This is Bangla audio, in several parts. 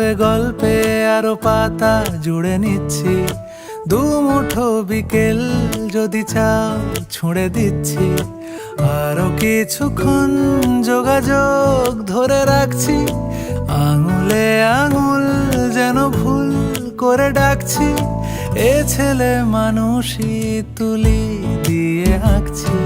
ভাবে গল্পে আরো পাতা জুড়ে নিচ্ছি। দু মুঠো বিকেল যদি চাও ছুঁড়ে দিচ্ছি। আরো কিছুক্ষণ যোগাযোগ ধরে রাখছি। আঙুলে আঙুল যেন ভুল করে ডাকছি। এ ছেলে মানুষই তুলি দিয়ে আঁকছি।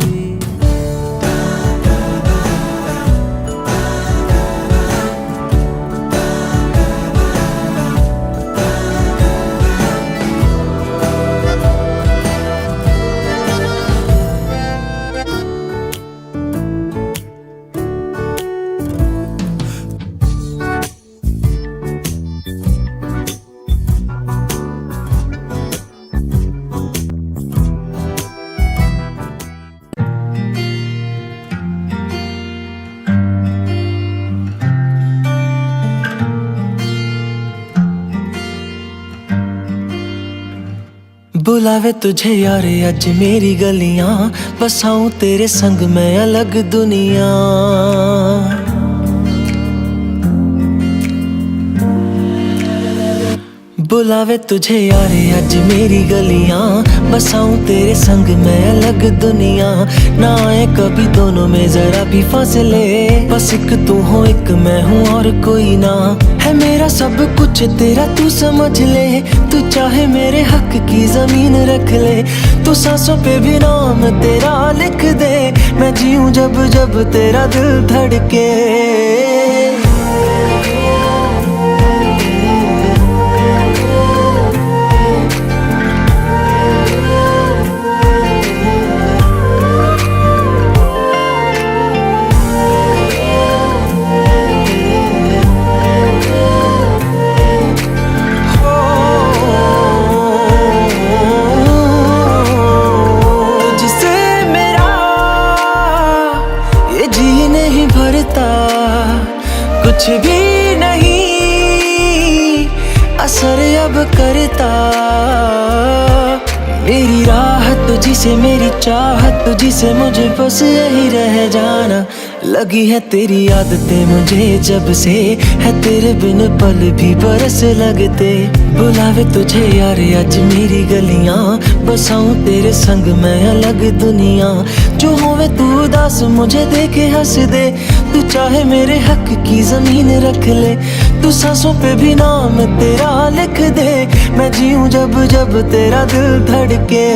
बुलावे तुझे यार अज मेरी गलियां, बसाऊं तेरे संग मैं अलग दुनिया। बुलावे तुझे यार अज मेरी गलियां, बसाऊं तेरे संग मैं अलग दुनिया। ना आए कभी दोनों में जरा भी फासले, बस एक तू हो एक मैं हूँ और कोई ना। है मेरा सब कुछ तेरा तू समझ ले, तू चाहे मेरे हक की जमीन रख ले। तू सांसों पे भी नाम तेरा लिख दे, मैं जीऊं जब जब तेरा दिल धड़के। कुछ भी नहीं असर अब करता, मेरी राह तुझी से मेरी चाहत तुझी से, मुझे बस यही रह जाना। लगी है तेरी आदतें मुझे जब से, है तेरे बिन पल भी बरस लगते। बुलावे तुझे यार आज मेरी गलियां, बसाऊं तेरे संग मैं अलग दुनिया। जो होवे तू उदास मुझे देखे हंस दे, तू चाहे मेरे हक की जमीन रख ले। तू सांसों पे भी नाम तेरा लिख दे, मैं जीऊं जब जब तेरा दिल धड़के।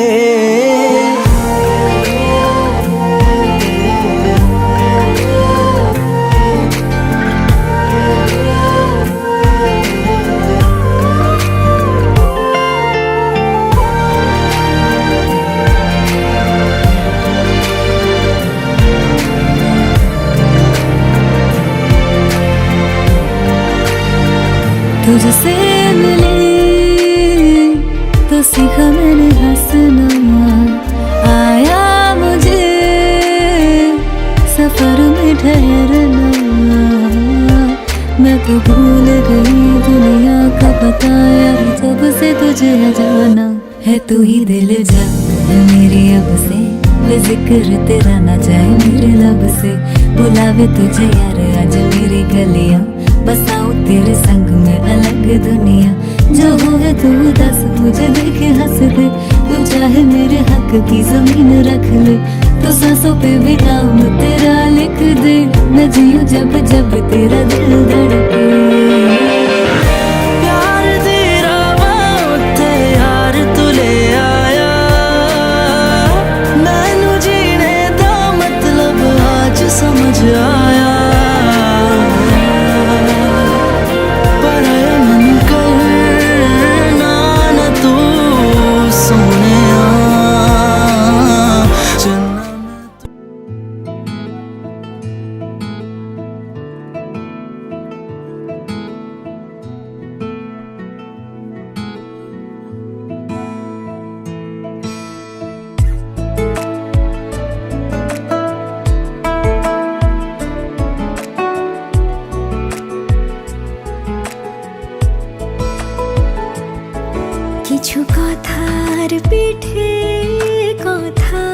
तुझसे मिली तो सीखा मैंने हंसना, आया मुझे सफर में ठहरना। मैं तो भूल गई दुनिया का पता यार, जब से तुझे जाना है। तू ही दिल जा मेरी अब से, जिक्र तेरा ना जाए मेरे लब से। बुलावे तुझे यार आज मेरी गलियां, बसाऊं तेरे संग में अलग दुनिया। जो होवे तू दस मुझे देखे हंस दे, तू चाहे मेरे हक की जमीन रख ले। तो सांसों पे भी नाम तेरा लिख दे, मैं जीऊं जब जब तेरा दिल धड़के। समझ आया पराया मन करना न तू सोने কিছু কথার পিঠে কথা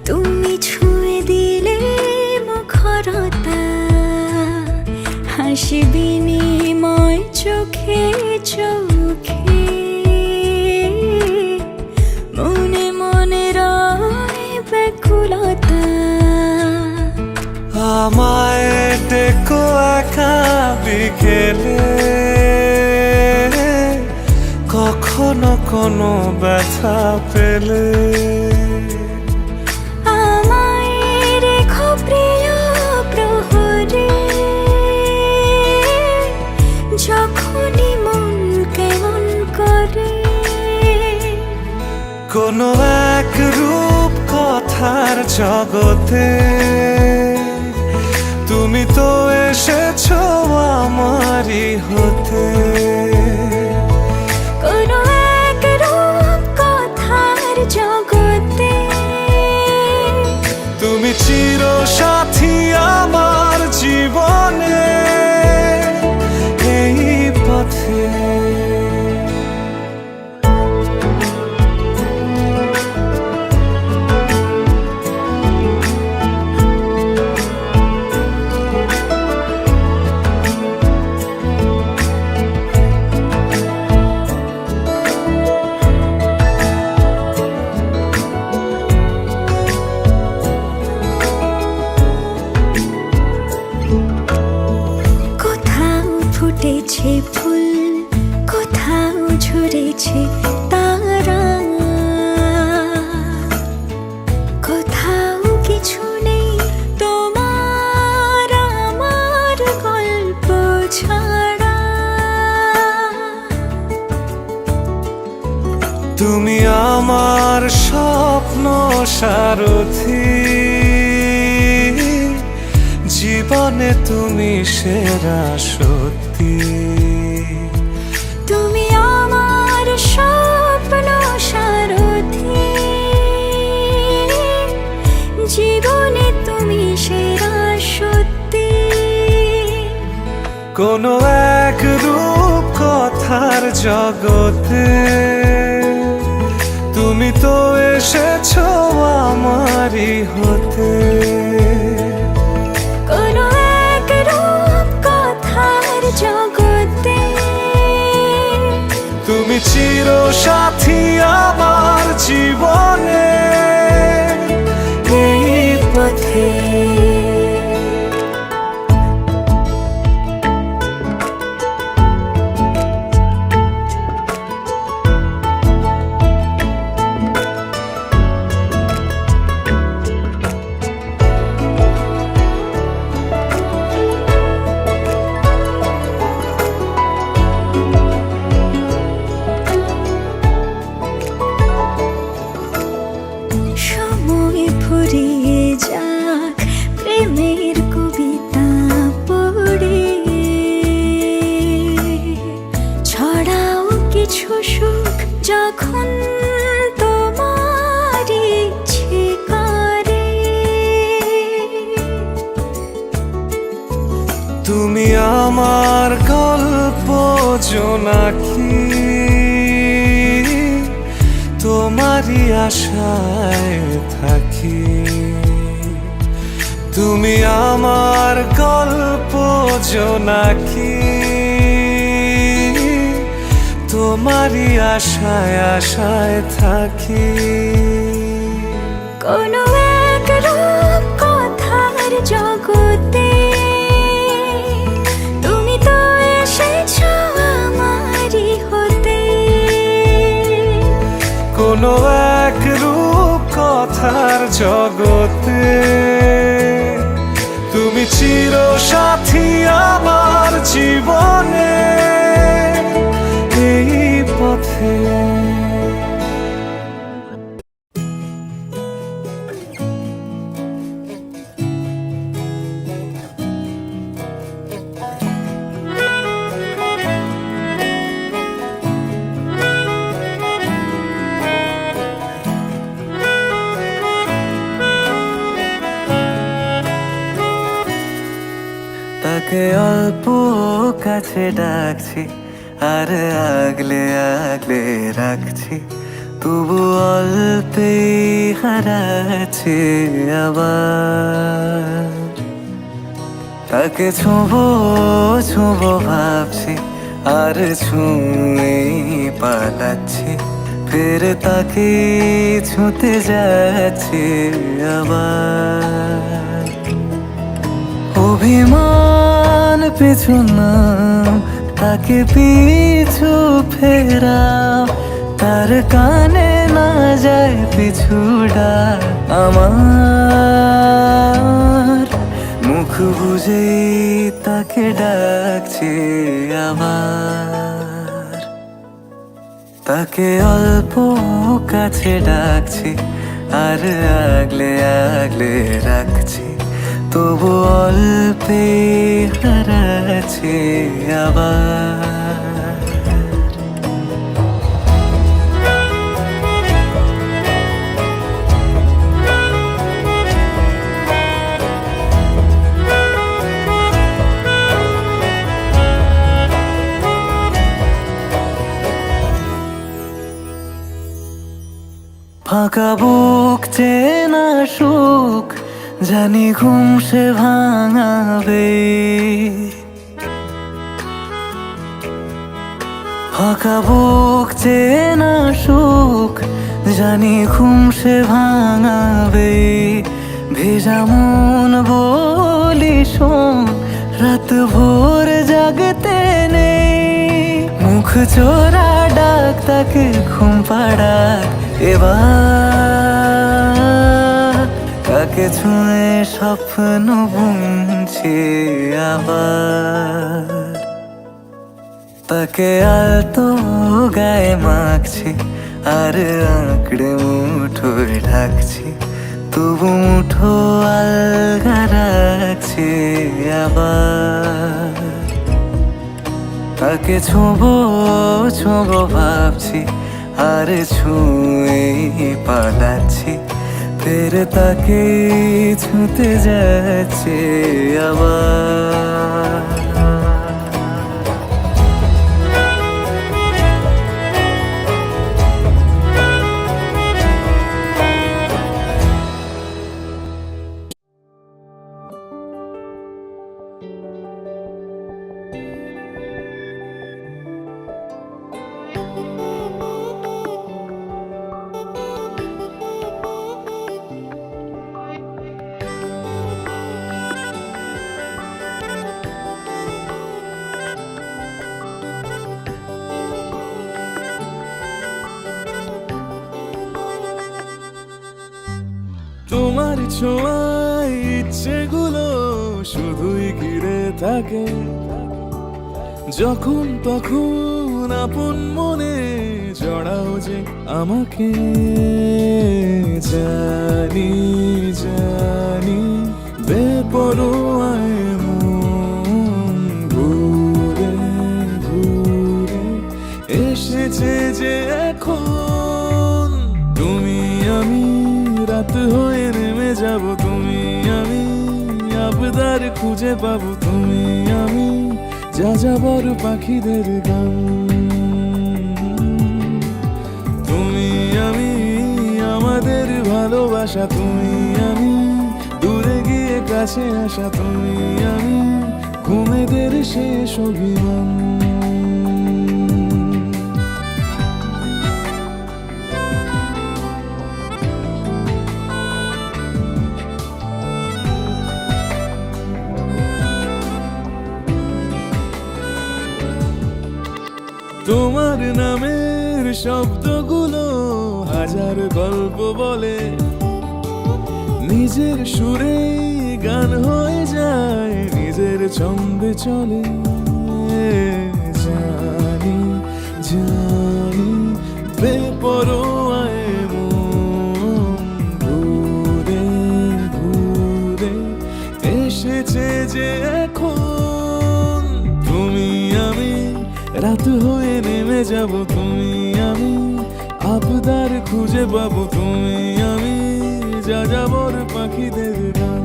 তুমি ছুঁয়ে দিলে মুখরতা। হাসি বিনিময় চোখে চোখে, মনে মনে রয় ব্যাকুলতা। আমায় ডেকো একা বিকেলে, কখনো কোনো ব্যথা পেলে। আমায় রেখো প্রিয় প্রহরে, যখনই মন কেমন করে। কোনো এক রূপ কথার জগতে তুমি তো এসেছো আমারই হতে। কোনো এক রূপ কথার জগতে তুমি চির সাথী আমার জীবনে, এই পথে। কোথাও ফুটেছে ফুল, কোথাও ঝরেছে তারা, কোথাও কিছু নেই তোমার আমার গল্প ছাড়া। তুমি আমার স্বপ্ন সারথি, জীবনে তুমি সেরা সত্যি। তুমি আমার স্বপ্ন সারথি, জীবনে তুমি সেরা সত্যি। কোনো এক রূপ কথার জগতে তুমি তো এসেছো আমারই হতে। কোনো এক রূপ কথার জগতে তুমি চির সাথী আমার জীবনে, এই পথে। সময় ফুরিয়ে যাক প্রেমের কবিতা পড়ে, ছড়াও কিছু সুখ যখন তোমার ইচ্ছে করে। তুমি আমার গল্প জোনাকি, তোমারই আশায় থাকি। তুমি আমার গল্প জোনাকি, তোমারই আশায় আশায় থাকি। কোনো এক রূপ কথার জগতে তুমি তো এসেছো আমারই হতে। কোনো এক রূপ কথার জগতে তুমি চির সাথী আমার জীবনে, এই পথে। তাকে অল্প কাছে ডাকছি, আর আগলে আগলে রাখছি, তবু অল্পেই হারাচ্ছে আবার। তাকে ছোঁবো ছোঁবো ভাবছি, আর ছুঁয়ে পালাচ্ছি, ফের তাকে ছুঁতে যাচ্ছি আবার। অভিমান পিছু নাম, তাকে পিছু ফেরাও, তার কানে না যায় পিছু ডাক আমার। মুখ বুঝে তাকে ডাকছি আবার। তাকে অল্প কাছে ডাকছি, আর আগলে আগলে রাখছি, তবু অল্পে হারাচ্ছি আবার। ফাঁকা বুক চেনা সুখ, জানি ঘুম সে ভাঙাবে। ফাঁকা বুক চেনা সুখ, জানি ঘুম সে ভাঙাবে। ভেজা মন বলি শোন, রাত ভোর জাগতে নেই। মুখ চোরা ডাক তাকে ঘুম পাড়াক এবার। তাকে ছুঁয়ে স্বপ্ন বুনছি আবার। তাকে আলতো গায়ে মাখছি, আর আঁকড়ে মুঠোয় ঢাকছি, তবু মুঠো আলগা রাখছি আবার। তাকে ছোঁবো ছোঁবো ভাবছি, আর ছুঁয়ে পালাচ্ছি, ফের তাকে ছুঁতে যাচ্ছে আবার। তোমার ছোঁয়ায় ইচ্ছেগুলো শুধুই ঘিরে থাকে, যখন তখন আপন মনে জড়াও যে আমাকে। জানি জানি বেপরোয়ায় মন ঘুরে ঘুরে এসেছে যে এখন। তুমি আমি রাত হয়ে নেমে যাব, তুমি আমি আবদার খুঁজে পাবো, তুমি আমি যা যাবার পাখিদের গান। তুমি আমি আমাদের ভালোবাসা, তুমি আমি দূরে গিয়ে কাছে আসা, তুমি আমি ঘুমেদের শেষ অভিমান। তোমার নামের শব্দগুলো হাজার গল্প বলে, নিজের সুরে গান হয়ে যায়, নিজের ছন্দে চলে। জানি জানি বেপরোয়ায় মন ঘুরে ঘুরে এসেছে যে এখন। তুমি আমি রাত হয়ে নেমে যাব, তুমি আমি আবদার খুঁজে পাবো, তুমি আমি যা যাবর পাখিদের গান।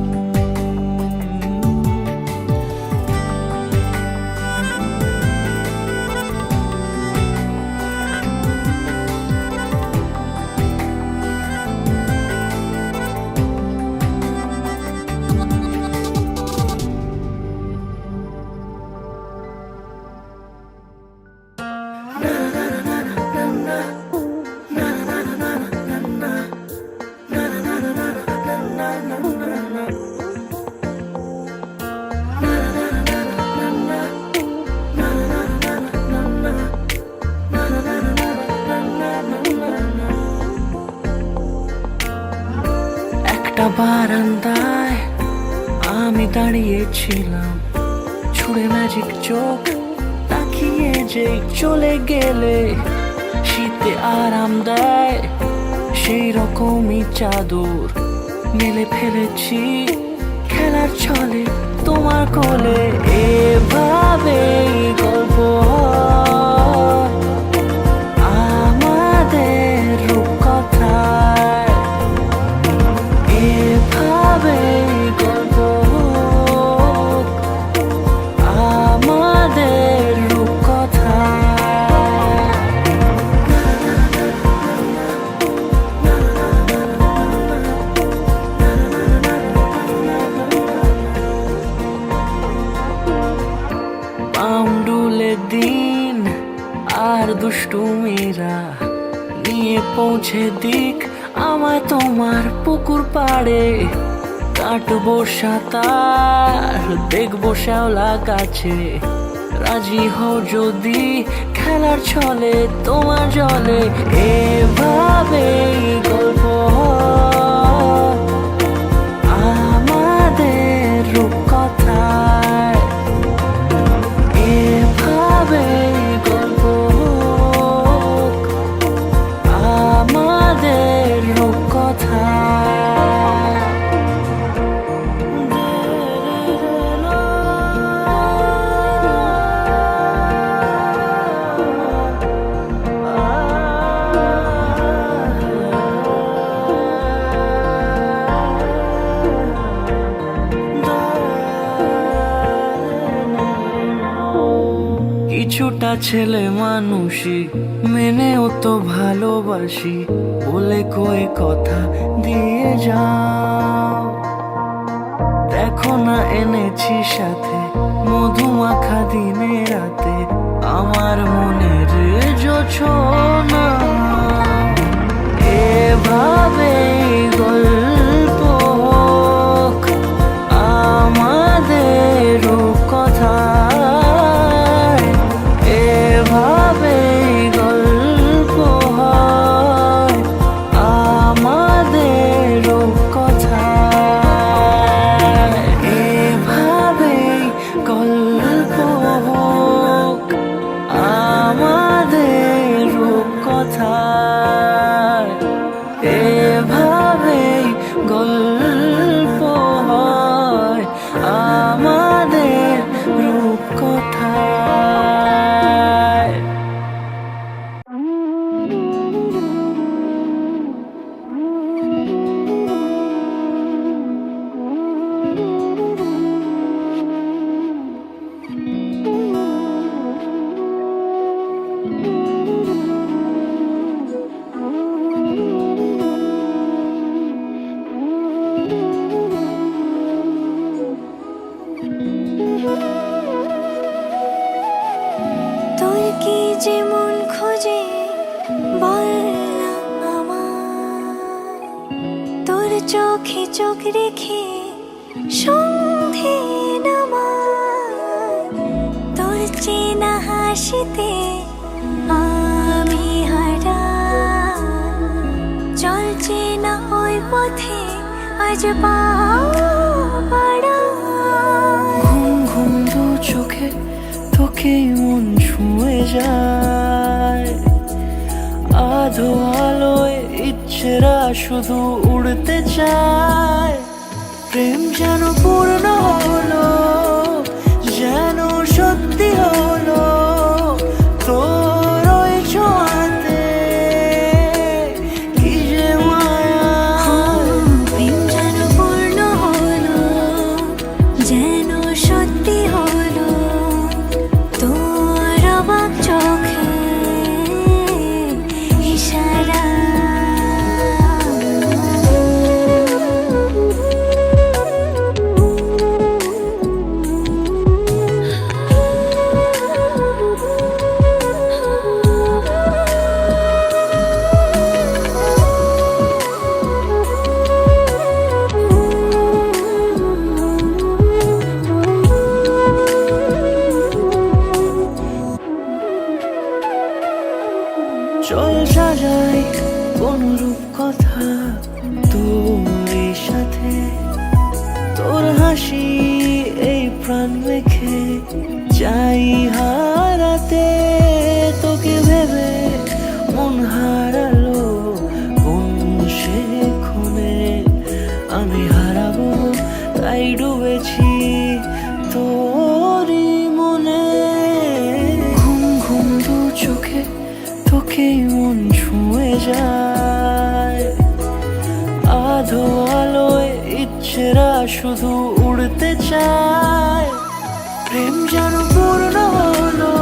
একটা বারান্দায় আমি দাঁড়িয়েছিলাম, ছুড়ে ম্যাজিক চোখ তাকিয়ে যে চলে গেলে শীতে আরাম দেয় সেই রকমই চাদর মেলে ফেলেছি খেলার ছলে তোমার কোলে। এভাবে গল্প আমাদের রূপকথায়, এভাবে গল্প আমাদের রূপকথায়। পাউন্ডুলে দিন আর দুষ্টুমিরা নিয়ে পৌঁছে দিক আমায় তোমার পুকুর পাড়ে। কাটবো সাঁতার, দেখবো শ্যাওলা গাছে, রাজি হও যদি খেলার ছলে তোমার জলে। এভাবে গল্প আমাদের রূপকথায়, এভাবে গল্প আমাদের রূপকথায়। কিছুটা ছেলে মানুষই মেনেও তো ভালোবাসি, বলে কয়ে কথা দিয়ে যাও। দেখো না এনেছি সাথে মধুমাখা দিনে রাতে আমার মনের জোছনা। এভাবে গল্প আমাদের রূপকথায়, এভাবে গল্প হয় আমাদের রূপকথায়, এভাবে গল্প হোক আমাদের রূপকথায়, এভাবে গল্প হয় আমাদের রূপকথায়। তোর কি যেমন খোঁজে বল না আমায়, তোর চোখে চোখ রেখে সন্ধে নামায়, তোর চেনা হাসিতে আমি হারাই, চল চেনা ওই পথে আজ পা বাড়াই। ঘুম ঘুম দু চোখে তোকে মন ছুঁয়ে যায়, আধো আলোয় ইচ্ছেরা শুধু উড়তে চায়। প্রেম যেন পূর্ণ হলো, যেন সত্যি হলো তোর ওই ছোঁয়াতে, কি যে মায়া। প্রেম যেন পূর্ণ হলো, যেন সত্যি হলো তোর অবাক চোখে ইশারা। চল সাজাই কোন রূপ কথা তোর সাথে তোর হাসি এই প্রাণ মেখে চাই হারাতে তোকে ভেবে মন হারালো কোন সে ক্ষণে আমি হারাবো তাই ডুবেছি তোরই মনে ঘুম ঘুম দু চোখে তোকেই মন ছুঁয়ে যায় আধো আলোয় ইচ্ছেরা শুধু উড়তে চায় প্রেম যেন পূর্ণ হলো